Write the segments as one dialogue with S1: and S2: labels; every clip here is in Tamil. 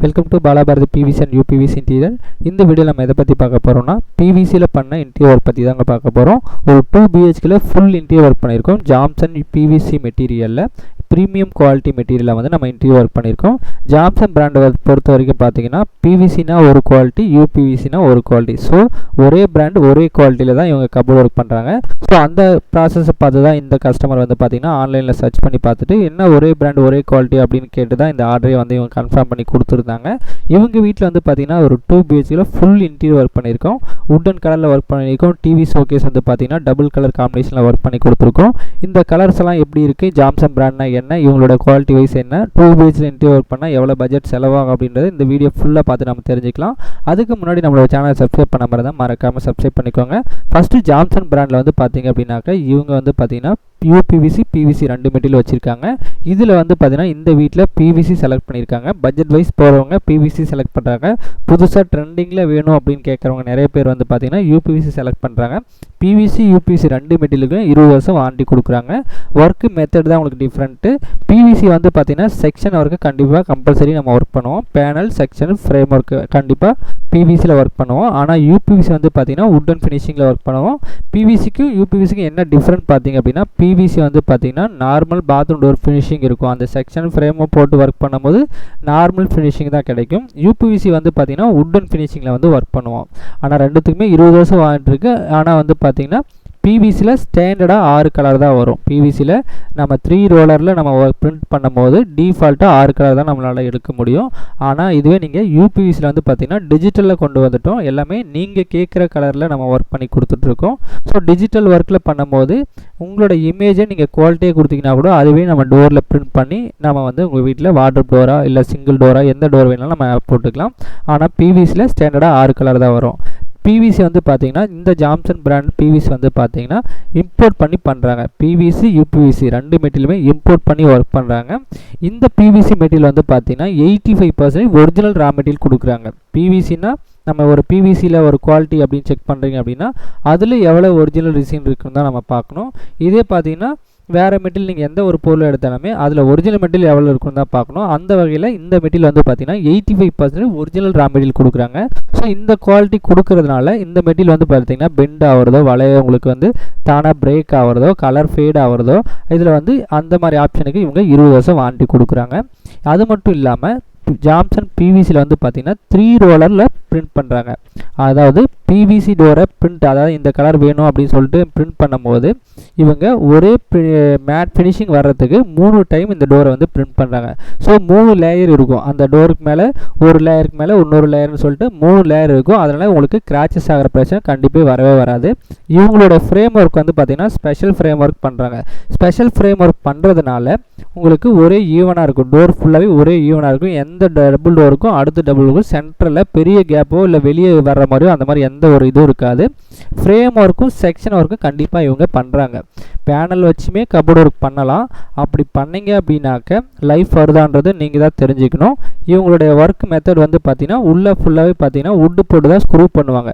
S1: Welcome to Balabharathi PVC and UPVC interior. இந்த வீடியோ நம்ம எதை பற்றி பார்க்க போகிறோம்னா பிவிசியில் பண்ண இன்டீரியர் ஒர்க் பற்றி தாங்க பார்க்க போகிறோம். ஒரு 2 BHKல ஃபுல் இன்டீரியர் ஒர்க் பண்ணியிருக்கோம். ஜாம்சன் பிவிசி மெட்டீரியலில் ப்ரீமியம் குவாலிட்டி மெட்டீரியலில் வந்து நம்ம இன்டீரியர் ஒர்க் பண்ணியிருக்கோம். ஜாம்சன் பிராண்டை பொறுத்த வரைக்கும் பார்த்தீங்கன்னா பிவிசினா ஒரு குவாலிட்டி, யூபிவிசினா ஒரு குவாலிட்டி. ஸோ ஒரே பிராண்ட் ஒரே குவாலிட்டியில் தான் இவங்க கபோர்டு ஒர்க் பண்ணுறாங்க. ஸோ அந்த ப்ராசஸை பார்த்து தான் இந்த கஸ்டமர் வந்து பார்த்தீங்கன்னா ஆன்லைனில் சர்ச் பண்ணி பார்த்துட்டு என்ன ஒரே பிராண்ட் ஒரே குவாலிட்டி அப்படின்னு கேட்டு தான் இந்த ஆர்டரை வந்து இவங்க கன்ஃபார்ம் பண்ணி கொடுத்துருந்தாங்க. இவங்க வீட்டில் வந்து பார்த்தீங்கன்னா ஒரு 2 BHKல ஃபுல் இன்டீரியர் ஒர்க் பண்ணியிருக்கோம். வுட்டன் கலரில் ஒர்க் பண்ணியிருக்கோம். டிவி ஷோகேஸ் வந்து பார்த்தீங்கன்னா டபுள் கலர் காம்பினேஷனில் ஒர்க் பண்ணி கொடுத்துருக்கோம். இந்த கலர்ஸ் எல்லாம் எப்படி இருக்குது, ஜாம்சன் பிராண்ட்னா என்ன, இவங்களோட குவாலிட்டி வைஸ் என்ன, 2 BHKல இன்டீரியர் ஒர்க் பண்ணால் எவ்வளோ பட்ஜெட் செலவாகும் அப்படின்றது இந்த வீடியோ ஃபுல்லாக பார்த்து நம்ம தெரிஞ்சுக்கலாம். அதுக்கு முன்னாடி நம்மளோட சேனலை சப்ஸ்கிரைப் பண்ண மாதிரி தான் மறக்காமல் சப்ஸ்கிரைப் பண்ணிக்கோங்க. ஃபஸ்ட்டு ஜாம்சன் பிராண்டில் வந்து பார்த்தீங்க அப்படின்னாக்க இவங்க வந்து பார்த்தீங்கன்னா யூபிவிசி பிவிசி 2 மெட்டீரியல் வச்சுருக்காங்க. இதில் வந்து பார்த்தீங்கன்னா இந்த வீட்டில் பிவிசி செலக்ட் பண்ணியிருக்காங்க. பட்ஜெட் வைஸ் போகிறவங்க பிவிசி செலக்ட் பண்ணுறாங்க. புதுசாக ட்ரெண்டிங்கில் வேணும் அப்படின்னு கேட்குறவங்க நிறைய பேர் வந்து பார்த்தீங்கன்னா யூபிவிசி செலக்ட் பண்ணுறாங்க. பிவிசி யூபிவிசி 2 மெட்டீரியலுக்கும் 20 வருஷம் வாரண்டி கொடுக்குறாங்க. ஒர்க்கு மெத்தட் தான் உங்களுக்கு டிஃப்ரெண்ட்டு. பிவிசி வந்து பார்த்தீங்கன்னா செக்ஷன் ஒர்க்கு கண்டிப்பாக கம்பல்சரி நம்ம ஒர்க் பண்ணுவோம். பேனல் செக்ஷன் ஃப்ரேம் ஒர்க்கு கண்டிப்பாக பிவிசியில் ஒர்க் பண்ணுவோம். ஆனால் யூபிவிசி வந்து பார்த்தீங்கன்னா வுட்டன் ஃபினிஷிங்கில் ஒர்க் பண்ணுவோம். பிவிசிக்கும் யூபிவிசிக்கும் என்ன டிஃப்ரெண்ட் பார்த்தீங்க அப்படின்னா பிவிசி வந்து பார்த்தீங்கன்னா நார்மல் பாத்ரூம் டோர் ஃபினிஷிங் இருக்கும். அந்த செக்ஷன் ஃப்ரேமை போட்டு ஒர்க் பண்ணும்போது நார்மல் ஃபினிஷிங் தான் கிடைக்கும். யூபிவிசி வந்து பார்த்தீங்கன்னா வுட்டன் ஃபினிஷிங்கில் வந்து ஒர்க் பண்ணுவோம். ஆனால் ரெண்டுத்துக்குமே 20 வருஷம் வாங்கிட்டு இருக்கு. ஆனால் வந்து பார்த்தீங்கன்னா பிவிசியில் ஸ்டாண்டர்டாக 6 கலர் தான் வரும். பிவிசியில் நம்ம 3 ரோலரில் நம்ம பிரிண்ட் பண்ணும்போது டிஃபால்ட்டாக 6 கலர் தான் நம்மளால் எடுக்க முடியும். ஆனால் இதுவே நீங்கள் யூபிவிசியில் வந்து பார்த்தீங்கன்னா டிஜிட்டலில் கொண்டு வந்துட்டோம். எல்லாமே நீங்கள் கேட்குற கலரில் நம்ம ஒர்க் பண்ணி கொடுத்துட்ருக்கோம். ஸோ டிஜிட்டல் ஒர்க்கில் பண்ணும்போது உங்களோட இமேஜை நீங்கள் குவாலிட்டியாக கொடுத்தீங்கன்னா கூட அதுவே நம்ம டோரில் பிரிண்ட் பண்ணி நம்ம வந்து உங்கள் வீட்டில் வார்ட்ரோப் டோரா இல்லை சிங்கிள் டோரா எந்த டோர் வேணாலும் நம்ம போட்டுக்கலாம். ஆனால் பிவிசியில் ஸ்டாண்டர்டாக 6 கலர் தான் வரும். பிவிசி வந்து பார்த்தீங்கன்னா இந்த ஜாம்சன் பிராண்ட் பிவிசி வந்து பார்த்தீங்கன்னா இம்போர்ட் பண்ணி பண்ணுறாங்க. பிவிசி யூபிவிசி 2 மெட்டீரியலுமே இம்போர்ட் பண்ணி ஒர்க் பண்ணுறாங்க. இந்த பிவிசி மெட்டீரியல் வந்து பார்த்தீங்கன்னா 85% ஒரிஜினல் ரா மெட்டீரியல் கொடுக்குறாங்க. பிவிசினா நம்ம ஒரு பிவிசியில் ஒரு குவாலிட்டி அப்படின்னு செக் பண்ணுறீங்க அப்படின்னா அதில் எவ்வளோ ஒரிஜினல் ரிசீன் இருக்குன்னு தான் நம்ம பார்க்கணும். இதே பார்த்தீங்கன்னா வேறு மெட்டீரியல் நீங்கள் எந்த ஒரு பொருள் எடுத்தாலுமே அதில் ஒரிஜினல் மெட்டீரியல் எவ்வளோ இருக்குன்னு தான் பார்க்கணும். அந்த வகையில் இந்த மெட்டீரியல் வந்து பார்த்தீங்கன்னா 85% ஒரிஜினல் ரா மெட்டீரியல் கொடுக்குறாங்க. ஸோ இந்த குவாலிட்டி கொடுக்கறதுனால இந்த மெட்டீரியல் வந்து பார்த்தீங்கன்னா பெண்ட் ஆகிறதோ வளைய உங்களுக்கு வந்து தானாக பிரேக் ஆகிறதோ கலர் ஃபேட் ஆகிறதோ இதில் வந்து அந்த மாதிரி ஆப்ஷனுக்கு இவங்க 20 வருஷம் வாரண்டி கொடுக்குறாங்க. அது மட்டும் இல்லாமல் ஜாம்சன் பிவிசியில் வந்து பார்த்தீங்கன்னா 3 ரோலரில் பிரிண்ட் பண்ணுறாங்க. அதாவது பிவிசி டோரை பிரிண்ட், அதாவது இந்த கலர் வேணும் அப்படின்னு சொல்லிட்டு பிரிண்ட் பண்ணும்போது இவங்க ஒரே மேட் ஃபினிஷிங் வர்றதுக்கு 3 டைம் இந்த டோரை வந்து பிரிண்ட் பண்ணுறாங்க. ஸோ 3 லேயர் இருக்கும். அந்த டோருக்கு மேலே ஒரு லேயருக்கு மேலே இன்னொரு லேயர்னு சொல்லிட்டு 3 லேயர் இருக்கும். அதனால் உங்களுக்கு கிராச்சஸ் ஆகிற பிரச்சனை கண்டிப்பாக வரவே வராது. இவங்களோட ஃப்ரேம் ஒர்க் வந்து பார்த்திங்கன்னா ஸ்பெஷல் ஃப்ரேம் ஒர்க் பண்ணுறாங்க. ஸ்பெஷல் ஃப்ரேம் ஒர்க் பண்ணுறதுனால உங்களுக்கு ஒரே ஈவனாக இருக்கும். டோர் ஃபுல்லாகவே ஒரே ஈவனாக இருக்கும். எந்த டபுள் டோருக்கும் அடுத்த டபுள் டோருக்கும் சென்டரில் பெரிய கேப்போ இல்லை வெளியே வர்ற மாதிரியோ அந்த மாதிரி எந்த ஒரு இதுவும் இருக்காது. ஃப்ரேம் ஒர்க்கும் செக்ஷன் ஒர்க்கும் கண்டிப்பாக இவங்க பண்ணுறாங்க. பேனல் வச்சுமே கபோர்டு ஒர்க் பண்ணலாம். அப்படி பண்ணிங்க அப்படின்னாக்க லைஃப் வருதான்றது நீங்கள் தான் தெரிஞ்சுக்கணும். இவங்களுடைய ஒர்க் மெத்தட் வந்து பார்த்தீங்கன்னா உள்ளே ஃபுல்லாகவே பார்த்தீங்கன்னா வுட்டு போட்டு தான் ஸ்க்ரூ பண்ணுவாங்க.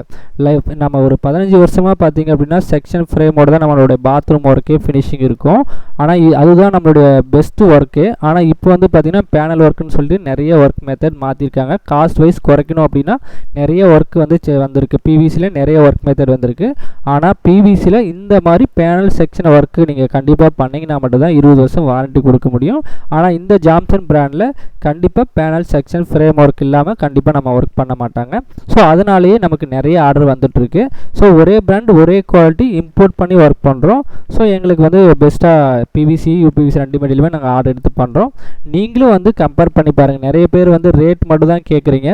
S1: நம்ம ஒரு 15 வருஷமாக பார்த்தீங்க அப்படின்னா செக்ஷன் ஃப்ரேமோடு தான் நம்மளுடைய பாத்ரூம் ஒர்க்கே ஃபினிஷிங் இருக்கும். ஆனால் அதுதான் நம்மளுடைய பெஸ்ட்டு ஒர்க்கு. ஆனால் இப்போ வந்து பார்த்தீங்கன்னா பேனல் ஒர்க்குன்னு சொல்லிட்டு நிறைய ஒர்க் மெத்தட் மாற்றிருக்காங்க. காஸ்ட் வைஸ் குறைக்கணும் அப்படின்னா நிறைய ஒர்க் வந்து வந்திருக்கு. பிவிசியில் நிறைய ஒர்க் மெத்தட் வந்திருக்கு. ஆனால் பிவிசியில் இந்த மாதிரி பேனல் செக்ஷன் ஒர்க்கு நீங்கள் கண்டிப்பாக பண்ணிங்கன்னா மட்டும்தான் 20 வருஷம் வாரண்டி கொடுக்க முடியும். ஆனால் இந்த ஜாம்சன் பிராண்டில் கண்டிப்பாக பேனல் செக்ஷன் ஃப்ரேம் ஒர்க் இல்லாமல் கண்டிப்பாக நம்ம ஒர்க் பண்ண மாட்டாங்க. ஸோ அதனாலேயே நமக்கு நிறைய ஆர்டர் வந்துட்டுருக்கு. ஸோ ஒரே பிராண்ட் ஒரே குவாலிட்டி இம்போர்ட் பண்ணி ஒர்க் பண்ணுறோம். ஸோ எங்களுக்கு வந்து பெஸ்ட்டாக பிவிசி யூபிவிசி 2 மெட்டீரியலுமே நாங்கள் ஆர்டர் எடுத்து பண்ணுறோம். நீங்களும் வந்து கம்பேர் பண்ணி பாருங்கள். நிறைய பேர் வந்து ரேட் மட்டும் தான் கேட்குறீங்க.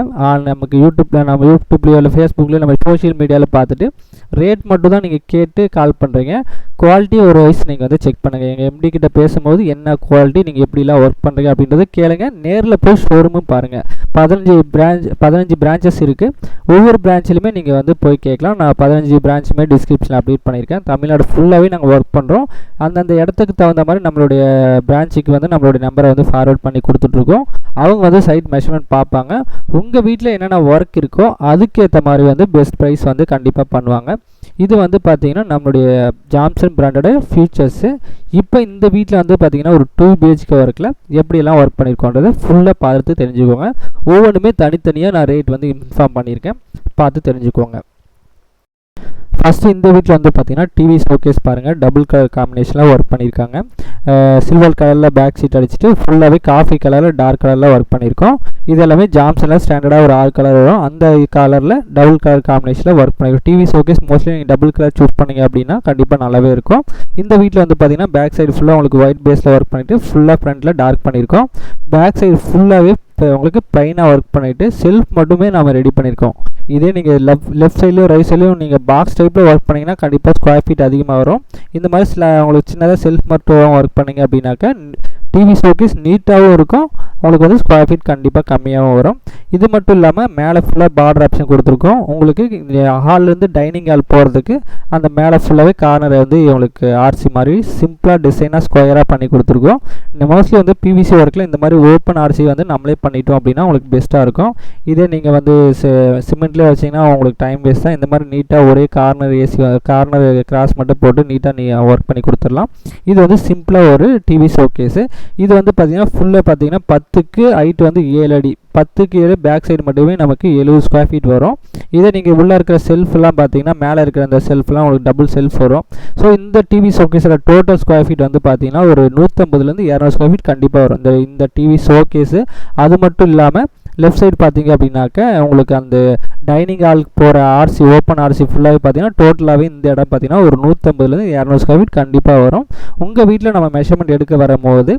S1: நமக்கு யூடியூப்லேயோ இல்லை ஃபேஸ்புக்லேயோ நம்ம சோஷியல் மீடியாவில் பார்த்துட்டு ரேட் மட்டும் தான் நீங்கள் கேட்டு கால் பண்ணுறீங்க. குவாலிட்டி ஒரு வைஸ் நீங்கள் வந்து செக் பண்ணுங்கள். எங்கள் எம்டி கிட்ட பேசும்போது என்ன குவாலிட்டி நீங்கள் எப்படிலாம் ஒர்க் பண்ணுறீங்க அப்படின்றது கேளுங்க. நேரில் போய் ஷோரூமும் பாருங்கள். 15 பிரான்ச்சஸ் இருக்குது. ஒவ்வொரு பிரான்ச்சிலுமே நீங்கள் வந்து போய் கேட்கலாம். நான் 15 பிரான்ச்சுமே டிஸ்கிரிப்ஷனில் அப்டேட் பண்ணியிருக்கேன். தமிழ்நாடு ஃபுல்லாகவே நாங்கள் ஒர்க் பண்ணுறோம். அந்தந்த இடத்துக்கு தகுந்த மாதிரி நம்மளுடைய பிரான்ச்சுக்கு வந்து நம்மளுடைய நம்பரை வந்து ஃபார்வர்ட் பண்ணி கொடுத்துட்ருக்கோம். அவங்க வந்து சைட் மெஷர்மெண்ட் பார்ப்பாங்க. உங்கள் வீட்டில் என்னென்ன ஒர்க் இருக்கோ அதுக்கேற்ற மாதிரி வந்து பெஸ்ட் ப்ரைஸ் வந்து கண்டிப்பாக பண்ணுவாங்க. இது வந்து பார்த்தீங்கன்னா நம்மளுடைய ஜாம்சன் பிராண்டோட ஃபியூச்சர்ஸு. இப்போ இந்த வீட்டில் வந்து பார்த்தீங்கன்னா ஒரு 2 பிஹெச்கே ஒர்க்கில் எப்படியெல்லாம் ஒர்க் பண்ணியிருக்கோன்றதை ஃபுல்லாக பார்த்து தெரிஞ்சுக்கோங்க. ஒவ்வொன்றுமே தனித்தனியாக நான் ரேட் வந்து இன்ஃபார்ம் பண்ணியிருக்கேன், பார்த்து தெரிஞ்சுக்கோங்க. ஃபஸ்ட்டு இந்த வீட்டில் வந்து பார்த்தீங்கன்னா டிவி ஷோகேஸ் பாருங்கள், டபுள் கலர் காம்பினேஷனில் ஒர்க் பண்ணியிருக்காங்க. சில்வர் கலரில் பேக் சீட் அடிச்சுட்டு ஃபுல்லாகவே காஃபி கலரில் டார்க் கலரில் ஒர்க் பண்ணியிருக்கோம். இது எல்லாமே ஜாம்சனில் ஸ்டாண்டர்டாக ஒரு 6 கலர் வரும், அந்த கலரில் டபுள் கலர் காம்பினேஷனில் ஒர்க் பண்ணியிருக்கோம். டிவி ஷோகேஸ் மோஸ்ட்லி நீங்கள் டபுள் கலர் சூஸ் பண்ணிங்க அப்படின்னா கண்டிப்பாக நல்லாவே இருக்கும். இந்த வீட்டில் வந்து பார்த்தீங்கன்னா பேக் சைடு ஃபுல்லாக உங்களுக்கு ஒயிட் பேஸில் ஒர்க் பண்ணிவிட்டு ஃபுல்லாக ஃப்ரண்ட்டில் டார்க் பண்ணியிருக்கோம். பேக் சைடு ஃபுல்லாகவே இப்போ உங்களுக்கு ப்ளைனாக ஒர்க் பண்ணிவிட்டு செல்ஃப் மட்டுமே நம்ம ரெடி பண்ணியிருக்கோம். இதே நீங்கள் லெஃப்ட் சைட்லையும் ரைட் சைட்லையும் நீங்கள் பாக்ஸ் டைப்பில் ஒர்க் பண்ணிங்கன்னா கண்டிப்பாக ஸ்கொயர் ஃபீட் அதிகமாக வரும். இந்த மாதிரி உங்களுக்கு சின்னதாக செல்ஃப் மட்டும் ஒர்க் பண்ணிங்க அப்படின்னாக்கா டிவி ஷோகேஸ் நீட்டாகவும் இருக்கும், உங்களுக்கு வந்து ஸ்கொயர் ஃபீட் கண்டிப்பாக கம்மியாகவும் வரும். இது மட்டும் இல்லாமல் மேலே ஃபுல்லாக பார்டர் ஆப்ஷன் கொடுத்துருக்கோம். உங்களுக்கு ஹால்லேருந்து டைனிங் ஹால் போகிறதுக்கு அந்த மேலே ஃபுல்லாகவே கார்னரை வந்து உங்களுக்கு ஆர்சி மாதிரி சிம்பிளாக டிசைனாக ஸ்கொயராக பண்ணி கொடுத்துருக்கோம். மோஸ்ட்லி வந்து பிவிசி ஒர்க்கில் இந்த மாதிரி ஓப்பன் ஆர்சி வந்து நம்மளே பண்ணிட்டோம் அப்படின்னா உங்களுக்கு பெஸ்ட்டாக இருக்கும். இதே நீங்கள் வந்து சிமெண்ட்லேயே வச்சிங்கன்னா உங்களுக்கு டைம் வேஸ்ட் தான். இந்த மாதிரி நீட்டாக ஒரே கார்னர் கிராஸ் மட்டும் போட்டு நீட்டாக ஒர்க் பண்ணி கொடுத்துடலாம். இது வந்து சிம்பிளாக ஒரு டிவி ஷோகேஸு. இது வந்து பார்த்தீங்கன்னா ஃபுல்லாக பார்த்தீங்கன்னா 10க்கு ஹைட் வந்து 7 அடி, 10க்கு 7 பேக் சைடு மட்டுமே நமக்கு 70 ஸ்கொயர் ஃபீட் வரும். இதை நீங்கள் உள்ளே இருக்கிற செல்ஃப்லாம் பார்த்தீங்கன்னா மேலே இருக்கிற அந்த செல்ஃப்லாம் உங்களுக்கு டபுள் செல்ஃப் வரும். ஸோ இந்த டிவி ஷோகேஸோட டோட்டல் ஸ்கொயர் ஃபீட் வந்து பார்த்தீங்கன்னா ஒரு 150லேருந்து 200 ஸ்கொயர் ஃபீட் கண்டிப்பாக வரும் இந்த டிவி ஷோகேஸு. அது மட்டும் இல்லாமல் லெஃப்ட் சைடு பார்த்தீங்க அப்படின்னாக்க உங்களுக்கு அந்த டைனிங் ஹாலுக்கு போகிற ஆர்சி ஓப்பன் ஆர்சி ஃபுல்லாகவே பார்த்தீங்கன்னா டோட்டலாகவே இந்த இடம் பார்த்தீங்கன்னா ஒரு 150லேருந்து 200 ஸ்கொயர் ஃபீட் கண்டிப்பாக வரும். உங்கள் வீட்டில் நம்ம மெஷர்மெண்ட் எடுக்க வரும்போது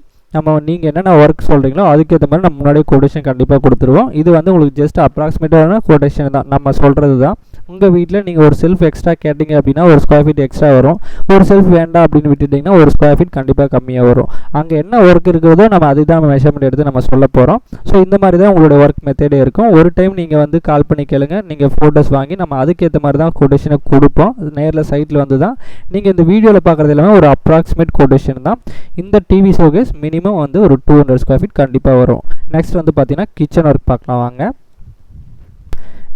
S1: நீங்கள் என்னென்ன ஒர்க் சொல்கிறீங்களோ அதுக்கேற்ற மாதிரி நம்ம முன்னாடியே கொட்டேஷன் கண்டிப்பாக கொடுத்துருவோம். இது வந்து உங்களுக்கு ஜஸ்ட் அப்ராக்சிமேட்டான கொட்டேஷன் தான், நம்ம சொல்கிறது தான். உங்கள் வீட்டில் நீங்கள் ஒரு செல்ஃப் எக்ஸ்ட்ரா கேட்டிங்க அப்படின்னா ஒரு ஸ்கொயர் ஃபீட் எக்ஸ்ட்ரா வரும், ஒரு செல்ஃப் வேண்டாம் அப்படின்னு விட்டுட்டிங்கன்னா ஒரு ஸ்கொயர் ஃபீட் கண்டிப்பாக கம்மியாக வரும். அங்கே என்ன ஒர்க் இருக்கிறதோ நம்ம அதுதான் நம்ம மெஷர்மெண்ட் எடுத்து நம்ம சொல்ல போகிறோம். ஸோ இந்த மாதிரி தான் உங்களுடைய ஒர்க் மெத்தடே இருக்கும். ஒரு டைம் நீங்கள் வந்து கால் பண்ணி கேளுங்க, நீங்கள் ஃபோட்டோஸ் வாங்கி நம்ம அதுக்கேற்ற மாதிரி தான் கொட்டேஷனை கொடுப்போம். நேரில் சைட்டில் வந்து தான் நீங்கள் இந்த வீடியோவில் பார்க்குறது எல்லாமே ஒரு அப்ராக்சிமேட் கொட்டேஷன் தான். இந்த டிவி ஷோகேஸ் மினிமம் வந்து ஒரு 200 ஸ்கொயர் ஃபீட் கண்டிப்பாக வரும். நெக்ஸ்ட் வந்து பார்த்தீங்கன்னா கிச்சன் ஒர்க் பார்க்கலாம் வாங்க.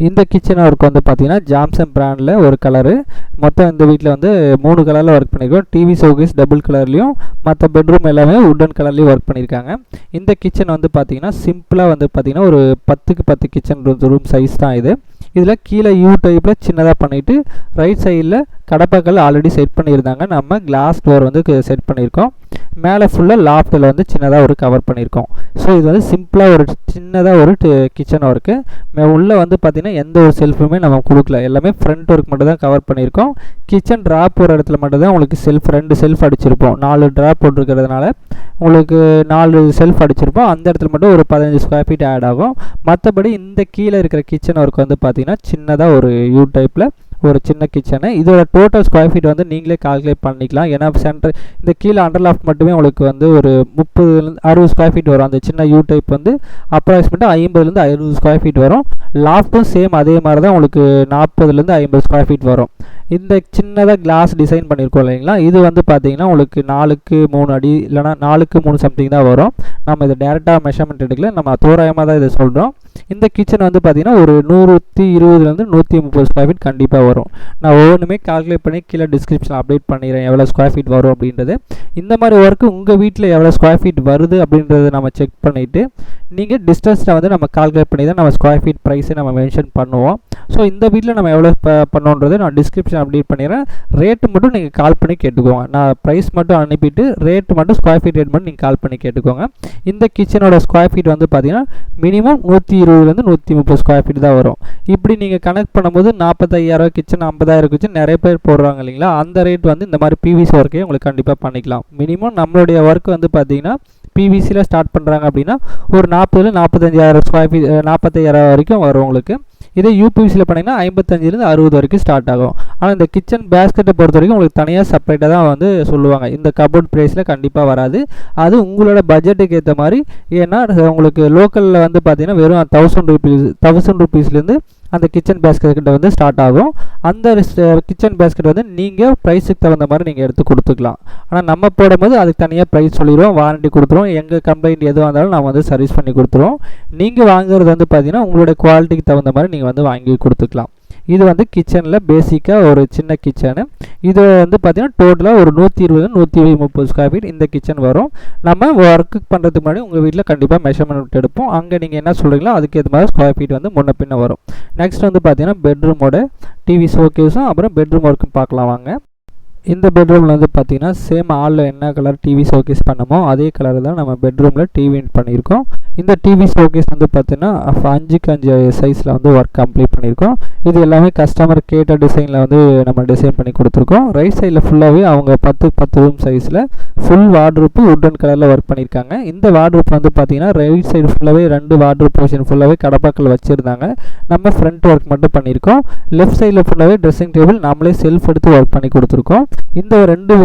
S1: இந்த கிச்சன் ஒர்க் வந்து பார்த்தீங்கன்னா ஜாம்சன் பிராண்டில் ஒரு கலரு, மொத்தம் இந்த வீட்டில் வந்து 3 கலரில் ஒர்க் பண்ணியிருக்கோம். டிவி ஷோகேஸ் டபுள் கலர்லேயும் மற்ற பெட்ரூம் எல்லாமே உட்டன் கலர்லேயும் ஒர்க் பண்ணியிருக்காங்க. இந்த கிச்சன் வந்து பார்த்தீங்கன்னா சிம்பிளாக வந்து பார்த்தீங்கன்னா ஒரு 10க்கு 10 கிச்சன் ரூம் சைஸ் தான் இது. இதில் கீழே யூ டைப்பில் சின்னதாக பண்ணிவிட்டு ரைட் சைடில் கடப்பாக்கள் ஆல்ரெடி செட் பண்ணியிருந்தாங்க, நம்ம கிளாஸ் டோர் வந்து செட் பண்ணியிருக்கோம். மேலே ஃபுல்லாக லாஃப்ட்டில் வந்து சின்னதாக ஒரு கவர் பண்ணியிருக்கோம். ஸோ இது வந்து சிம்பிளாக ஒரு சின்னதாக ஒரு கிச்சன் ஒர்க்கு. உள்ளே வந்து பார்த்திங்கன்னா எந்த ஒரு செல்ஃபுமே நம்ம கொடுக்கல, எல்லாமே ஃப்ரண்ட் ஒர்க் மட்டும் தான் கவர் பண்ணியிருக்கோம். கிச்சன் ட்ராப் போகிற இடத்துல மட்டும் தான் உங்களுக்கு ரெண்டு செல்ஃப் அடிச்சிருப்போம். 4 ட்ராப் போட்டிருக்கிறதுனால உங்களுக்கு 4 செல்ஃப் அடிச்சிருப்போம். அந்த இடத்துல மட்டும் ஒரு 15 ஸ்கொயர் ஃபீட் ஆட் ஆகும். மற்றபடி இந்த கீழே இருக்கிற கிச்சன் ஒர்க் வந்து பார்த்திங்கன்னா சின்னதாக ஒரு யூ டைப்பில் ஒரு சின்ன கிச்சனு. இதோட டோட்டல் ஸ்கொயர் ஃபீட் வந்து நீங்களே கால்குலேட் பண்ணிக்கலாம். ஏன்னா சென்டர் இந்த கீழே அண்டர் லாஃப்ட் மட்டுமே உங்களுக்கு வந்து ஒரு 30-60 ஸ்கொயர் ஃபீட் வரும். அந்த சின்ன யூ டைப் வந்து அப்ராக்சிமேட்டாக 50-60 ஸ்கொயர் ஃபீட் வரும். லாஃப்ட்டும் சேம் அதே மாதிரி தான் உங்களுக்கு 40-50 ஸ்கொயர் ஃபீட் வரும். இந்த சின்னதாக கிளாஸ் டிசைன் பண்ணியிருக்கோம் இல்லைங்களா, இது வந்து பார்த்தீங்கன்னா உங்களுக்கு 4க்கு 3 அடி இல்லைனா 4க்கு 3 சம்திங் தான் வரும். நம்ம இதை டேரெக்டாக மெஷர்மெண்ட் எடுக்கல, நம்ம தோராயமாக தான் இதை சொல்கிறோம். இந்த கிச்சன் வந்து பார்த்தீங்கன்னா ஒரு 120-130 ஸ்கொயர் ஃபீட் கண்டிப்பாக வரும். நான் ஒவ்வொன்றுமே கால்குலேட் பண்ணி கீழே டிஸ்கிரிப்ஷன் அப்டேட் பண்ணிடுறேன் எவ்வளோ ஸ்கொயர் ஃபீட் வரும் அப்படின்றது. இந்த மாதிரி ஒர்க்கு உங்கள் வீட்டில் எவ்வளோ ஸ்கொயர் ஃபீட் வருது அப்படின்றத நம்ம செக் பண்ணிவிட்டு நீங்கள் டிஸ்டன்ஸில் வந்து நம்ம கால்குலேட் பண்ணி தான் நம்ம ஸ்கொயர் ஃபீட் ப்ரைஸை நம்ம மென்ஷன் பண்ணுவோம். ஸோ இந்த வீட்டில் நம்ம எவ்வளோ பண்ணோன்றதை நான் டிஸ்கிரிப்ஷன் அப்டேட் பண்ணிடுறேன். ரேட்டு மட்டும் நீங்கள் கால் பண்ணி கேட்டுக்கோங்க. நான் ப்ரைஸ் மட்டும் அனுப்பிட்டு ரேட்டு மட்டும் ஸ்கொயர் ஃபீட் ரேட் மட்டும் நீங்கள் கால் பண்ணி கேட்டுக்கோங்க. இந்த கிச்சனோட ஸ்கொயர் ஃபீட் வந்து பார்த்தீங்கன்னா மினிமம் 120-130 ஸ்கொயர் ஃபீட் தான் வரும். இப்படி நீங்கள் கனெக்ட் பண்ணும்போது 45,000 கிச்சன் 50,000 கிச்சன் நிறைய பேர் போடுறாங்க இல்லைங்களா, அந்த ரேட் வந்து இந்த மாதிரி பிவிசி ஒர்க்கையும் உங்களுக்கு கண்டிப்பாக பண்ணிக்கலாம். மினிமம் நம்மளுடைய ஒர்க் வந்து பார்த்தீங்கன்னா பிவிசியில் ஸ்டார்ட் பண்ணுறாங்க அப்படின்னா ஒரு 40-45,000 ஸ்கொயர் ஃபீட் 45,000 வரைக்கும் வரும் உங்களுக்கு. இதே யூபிவிசியில் பண்ணிங்கன்னா 55-60 வரைக்கும் ஸ்டார்ட் ஆகும். ஆனால் இந்த கிச்சன் பேஸ்கெட்டை பொறுத்த வரைக்கும் உங்களுக்கு தனியாக செப்பரேட்டாக தான் வந்து சொல்லுவாங்க. இந்த கபோர்ட் ப்ரைஸில் கண்டிப்பாக வராது. அது உங்களோட பட்ஜெட்டுக்கு ஏற்ற மாதிரி. ஏன்னா உங்களுக்கு லோக்கலில் வந்து பார்த்தீங்கன்னா வெறும் 1000 ருபீஸ்லேருந்து அந்த கிச்சன் பேஸ்கெட் வந்து ஸ்டார்ட் ஆகும். அந்த கிச்சன் பேஸ்கெட் வந்து நீங்கள் ப்ரைஸுக்கு தகுந்த மாதிரி நீங்கள் எடுத்து கொடுத்துக்கலாம். ஆனால் நம்ம போடும்போது அதுக்கு தனியாக ப்ரைஸ் சொல்லிடுவோம், வாரண்ட்டி கொடுத்துருவோம். எங்கள் கம்ப்ளைண்ட் எதுவாக இருந்தாலும் நம்ம வந்து சர்வீஸ் பண்ணி கொடுத்துருவோம். நீங்கள் வாங்குறது வந்து பார்த்தீங்கன்னா உங்களோட குவாலிட்டிக்கு தகுந்த மாதிரி நீங்கள் வந்து வாங்கி கொடுத்துக்கலாம். இது வந்து கிச்சனில் பேசிக்காக ஒரு சின்ன கிச்சனு. இது வந்து பார்த்திங்கன்னா டோட்டலாக ஒரு 120-130 ஸ்கொயர் ஃபீட் இந்த கிச்சன் வரும். நம்ம ஒர்க்கு பண்ணுறதுக்கு முன்னாடி உங்கள் வீட்டில் கண்டிப்பாக மெஷர்மெண்ட் எடுப்போம். அங்கே நீங்கள் என்ன சொல்கிறீங்களோ அதுக்கேற்ற மாதிரி ஸ்கொயர் ஃபீட் வந்து முன்ன பின்ன வரும். நெக்ஸ்ட் வந்து பார்த்திங்கன்னா பெட்ரூமோட டிவி ஷோகேஸும் அப்புறம் பெட்ரூம் ஒர்க்கும் பார்க்கலாம் வாங்க. இந்த பெட்ரூமில் வந்து பார்த்திங்கன்னா சேம் ஹாலில் என்ன கலர் டிவி ஷோகேஸ் பண்ணமோ அதே கலர் தான் நம்ம பெட்ரூமில் டிவி பண்ணியிருக்கோம். இந்த டிவி ஷோகேஸ் வந்து பார்த்திங்கன்னா 5x5 சைஸில் வந்து ஒர்க் கம்ப்ளீட் பண்ணியிருக்கோம். இது எல்லாமே கஸ்டமர் கேட்ட டிசைனில் வந்து நம்ம டிசைன் பண்ணி கொடுத்துருக்கோம். ரைட் சைடில் ஃபுல்லாகவே அவங்க 10x10 ரூம் சைஸில் ஃபுல் வார்ட்ரூப்பு உட்டன் கலரில் ஒர்க் பண்ணியிருக்காங்க. இந்த வார்ட்ரூப் வந்து பார்த்திங்கன்னா ரைட் சைடு ஃபுல்லாகவே 2 வார்ட்ரூப் போர்ஷன் ஃபுல்லாகவே கடப்பாக்கள் வச்சுருந்தாங்க. நம்ம ஃப்ரண்ட் ஒர்க் மட்டும் பண்ணியிருக்கோம். லெஃப்ட் சைடில் ஃபுல்லாகவே ட்ரெஸ்ஸிங் டேபிள் நம்மளே செல்ஃப் எடுத்து ஒர்க் பண்ணி கொடுத்துருக்கோம். இந்த 2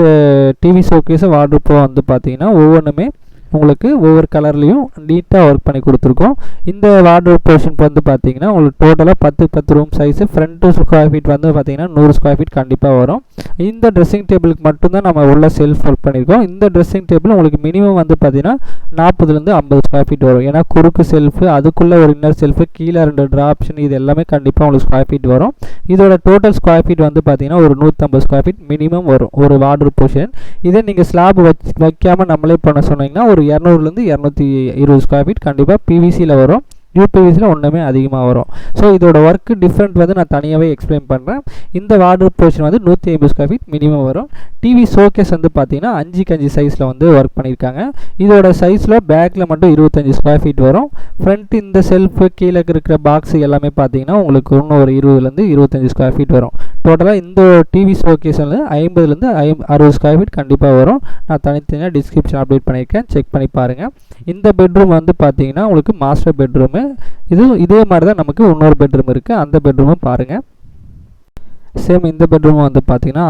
S1: டிவி ஷோகேஸும் வார்ட்ரூப்பும் வந்து பார்த்திங்கன்னா ஒவ்வொன்றுமே உங்களுக்கு ஒவ்வொரு கலர்லேயும் நீட்டாக ஒர்க் பண்ணி கொடுத்துருக்கோம். இந்த வார்ட்ரோப் போர்ஷன் வந்து பார்த்தீங்கன்னா உங்களுக்கு டோட்டலாக 10x10 room size front square feet வந்து பார்த்தீங்கன்னா 100 ஸ்கொயர் ஃபீட் கண்டிப்பாக வரும். இந்த ட்ரெஸ்ஸிங் டேபிளுக்கு மட்டும்தான் நம்ம உள்ள செல்ஃப் ஒர்க் பண்ணியிருக்கோம். இந்த ட்ரெஸ்ஸிங் டேபிள் உங்களுக்கு மினிமம் வந்து பார்த்தீங்கன்னா 40 50 ஸ்கொயர் ஃபீட் வரும். ஏன்னா குறுக்கு செல்ஃபு அதுக்குள்ளே ஒரு இன்னர் செல்ஃபு கீழே 2 ட்ராப்ஷன் இது எல்லாமே கண்டிப்பாக உங்களுக்கு ஸ்கொயர் ஃபீட் வரும். இதோட டோட்டல் ஸ்கொயர் ஃபீட் வந்து பார்த்தீங்கன்னா ஒரு 150 ஸ்கொயர் ஃபீட் மினிமம் வரும் ஒரு வார்ட்ரோப் போர்ஷன். இதே நீங்கள் ஸ்லாப் வைக்காமல் நம்மளே பண்ண சொன்னீங்கன்னா ஒரு 200 220 ஸ்கொயர் ஃபீட் கண்டிப்பாக பிவிசியில் வரும். யூபிவிசியில் ஒன்றுமே அதிகமாக வரும். ஸோ இதோட ஒர்க்கு டிஃப்ரெண்ட் வந்து நான் தனியாகவே எக்ஸ்பிளைன் பண்ணுறேன். இந்த வார்ட்ரோப் போர்ஷன் வந்து 150 ஸ்கொயர் ஃபீட் மினிமம் வரும். டிவி ஷோகேஸ் வந்து பார்த்தீங்கன்னா 5x5 சைஸில் வந்து ஒர்க் பண்ணியிருக்காங்க. இதோட சைஸில் பேக்கில் மட்டும் 25 ஸ்கொயர் ஃபீட் வரும். ஃப்ரண்ட் இந்த செல்ஃபு கீழே இருக்கிற பாக்ஸ் எல்லாமே பார்த்தீங்கன்னா உங்களுக்கு இன்னும் ஒரு 20-25 ஸ்கொயர் ஃபீட் வரும். டோட்டலாக இந்த டிவி ஷோகேஸ் வந்து 50-60 ஸ்கொயர் ஃபீட் கண்டிப்பாக வரும். நான் தனித்தனியாக டிஸ்கிரிப்ஷன் அப்டேட் பண்ணியிருக்கேன், செக் பண்ணி பாருங்கள். இந்த பெட்ரூம் வந்து பார்த்தீங்கன்னா உங்களுக்கு மாஸ்டர் பெட்ரூமு. இதே மாதிரி தான் நமக்கு இன்னொரு பெட்ரூம் இருக்குது, அந்த பெட்ரூமும் பாருங்கள். சேம் இந்த பெட்ரூம் வந்து பார்த்தீங்கன்னா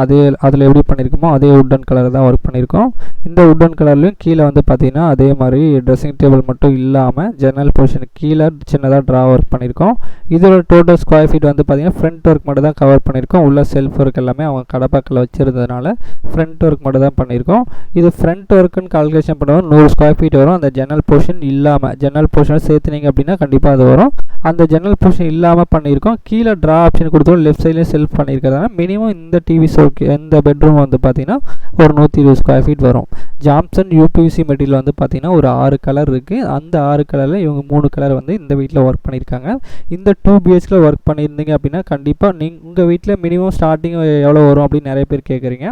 S1: அதில் எப்படி பண்ணியிருக்கோமோ அதே உட்டன் கலர் தான் ஒர்க் பண்ணியிருக்கோம். இந்த உட்டன் கலர்லையும் கீழே வந்து பார்த்தீங்கன்னா அதே மாதிரி ட்ரெஸ்ஸிங் டேபிள் மட்டும் இல்லாமல் ஜன்னல் போர்ஷனுக்கு கீழே சின்னதாக ட்ரா ஒர்க் பண்ணியிருக்கோம். இதோட டோட்டல் ஸ்கொயர் ஃபீட் வந்து பார்த்தீங்கன்னா ஃப்ரண்ட் ஒர்க் மட்டும் தான் கவர் பண்ணியிருக்கோம். உள்ள செல்ஃப் ஒர்க் எல்லாமே அவங்க கடப்பாக்கில் வச்சுருந்ததுனால ஃப்ரண்ட் ஒர்க் மட்டும் தான் பண்ணியிருக்கோம். இது ஃப்ரண்ட் ஒர்க்குன்னு கால்குலேஷன் பண்ணுவோம் 100 ஸ்கொயர் ஃபீட் வரும். அந்த ஜன்னல் போர்ஷன் இல்லாமல் ஜன்னல் போர்ஷனை சேர்த்துனீங்க அப்படின்னா கண்டிப்பாக அது வரும். அந்த ஜன்னல் போர்ஷன் இல்லாமல் பண்ணியிருக்கோம். கீழே ட்ரா ஆப்ஷன் கொடுத்தோம், லெஃப்ட் சைட்லேயும் செல்ஃப் பண்ணியிருக்கிறதுனால மினிமம் இந்த டிவி ஷோகே இந்த பெட்ரூம் வந்து பார்த்தீங்கன்னா ஒரு 120 ஸ்கொயர் ஃபீட் வரும். ஜாம்சன் யூபிவிசி மெட்டீரியல் வந்து பார்த்தீங்கன்னா ஒரு 6 கலர் இருக்குது. அந்த 6 கலரில் இவங்க 3 கலர் வந்து இந்த வீட்டில் ஒர்க் பண்ணியிருக்காங்க. இந்த 2 BHK ஒர்க் பண்ணியிருந்தீங்க அப்படின்னா கண்டிப்பாக உங்கள் வீட்டில் மினிமம் ஸ்டார்டிங் எவ்வளோ வரும் அப்படின்னு நிறைய பேர் கேட்குறீங்க.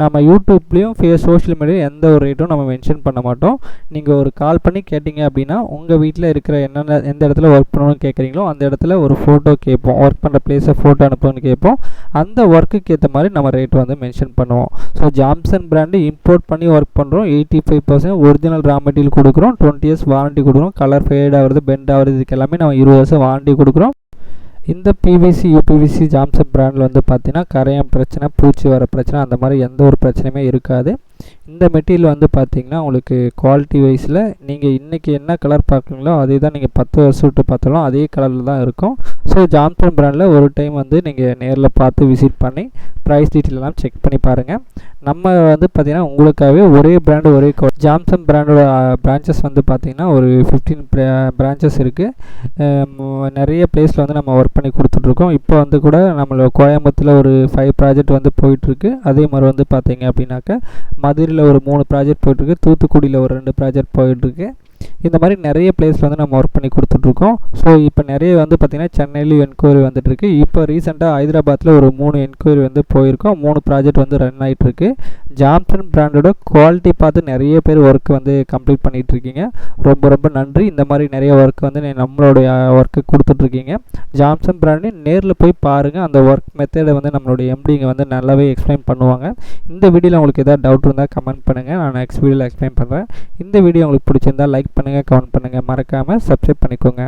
S1: நம்ம யூடியூப்லேயும் சோஷியல் மீடியா எந்த ஒரு ரேட்டும் நம்ம மென்ஷன் பண்ண மாட்டோம். நீங்கள் ஒரு கால் பண்ணி கேட்டிங்க அப்படின்னா உங்கள் வீட்டில் இருக்கிற எந்த இடத்துல ஒர்க் பண்ணணும்னு கேட்குறீங்களோ அந்த இடத்துல ஒரு ஃபோட்டோ கேட்போம், ஒர்க் பண்ணுற பிளேஸை ஃபோட்டோ அனுப்புன்னு கேட்போம். அந்த ஒர்க்குக்கு ஏற்ற மாதிரி நம்ம ரேட் வந்து மென்ஷன் பண்ணுவோம். ஸோ ஜாம்சன் பிராண்டு இம்போர்ட் பண்ணி ஒர்க் பண்ணுறோம். 85% ஒரிஜினல் ரா மெட்டீரியல் கொடுக்குறோம். 20 years வாரண்ட்டி கொடுக்குறோம். கலர் ஃபேட் ஆகிறது பெண்ட் ஆகிறது இதுக்கு எல்லாமே நம்ம 20 வருஷம் வாரண்ட்டி கொடுக்குறோம். இந்த பிவிசி யூபிவிசி ஜாம்சன் பிராண்டில் வந்து பார்த்தீங்கன்னா கரையான் பிரச்சனை, பூச்சி வர பிரச்சனை அந்த மாதிரி எந்த ஒரு பிரச்சனையுமே இருக்காது. இந்த மெட்டீரியல் வந்து பார்த்தீங்கன்னா உங்களுக்கு குவாலிட்டி வைஸில் நீங்கள் இன்றைக்கி என்ன கலர் பார்க்குறீங்களோ அதே தான் நீங்கள் 10 வருஷம் விட்டு பார்த்தாலும் அதே கலரில் தான் இருக்கும். ஸோ ஜாம்சன் பிராண்டில் ஒரு டைம் வந்து நீங்கள் நேரில் பார்த்து விசிட் பண்ணி ப்ரைஸ் டீட்டெயிலெலாம் செக் பண்ணி பாருங்கள். நம்ம வந்து பார்த்திங்கன்னா உங்களுக்காகவே ஒரே பிராண்டு ஒரே ஜாம்சன் பிராண்டோட பிரான்ச்சஸ் வந்து பார்த்திங்கன்னா ஒரு 15 பிரான்ச்சஸ் இருக்குது. நிறைய பிளேஸில் வந்து நம்ம ஒர்க் பண்ணி கொடுத்துட்ருக்கோம். இப்போ வந்து கூட நம்மளோட கோயம்புத்தூரில் ஒரு 5 ப்ராஜெக்ட் வந்து போயிட்டுருக்கு. அதே மாதிரி வந்து பார்த்திங்க அப்படின்னாக்கா மதுரையில் ஒரு 3 ப்ராஜெக்ட் போயிட்டுருக்கு. தூத்துக்குடியில் ஒரு 2 ப்ராஜெக்ட் போயிட்டுருக்கு. இந்த மாதிரி நிறைய பிளேஸில் வந்து நம்ம ஒர்க் பண்ணி கொடுத்துட்ருக்கோம். ஸோ இப்போ நிறைய வந்து பார்த்திங்கன்னா சென்னையிலையும் என்கொயரி வந்துட்டுருக்கு. இப்போ ரீசெண்டாக ஹைதராபாத்தில் ஒரு 3 என்கொயரி வந்து போயிருக்கோம். 3 ப்ராஜெக்ட் வந்து ரன் ஆகிட்டுருக்கு. ஜாம்சன் பிராண்டோட குவாலிட்டி பார்த்து நிறைய பேர் ஒர்க் வந்து கம்ப்ளீட் பண்ணிகிட்ருக்கீங்க. ரொம்ப ரொம்ப நன்றி. இந்த மாதிரி நிறைய ஒர்க் வந்து நம்மளுடைய ஒர்க்கு கொடுத்துட்ருக்கீங்க. ஜாம்சன் பிராண்டு நேரில் போய் பாருங்கள். அந்த ஒர்க் மெத்தடை வந்து நம்மளுடைய எம்டிங்க வந்து நல்லாவே எக்ஸ்பிளைன் பண்ணுவாங்க. இந்த வீடியோவில் உங்களுக்கு எதாவது டவுட் இருந்தால் கமெண்ட் பண்ணுங்கள், நான் நெக்ஸ்ட் வீடியோவில் எக்ஸ்பிளைன் பண்ணுறேன். இந்த வீடியோ உங்களுக்கு பிடிச்சிருந்தால் லைக் பண்ணுங்கள், கமெண்ட் பண்ணுங்கள், மறக்காமல் சப்ஸ்கிரைப் பண்ணிக்கோங்க.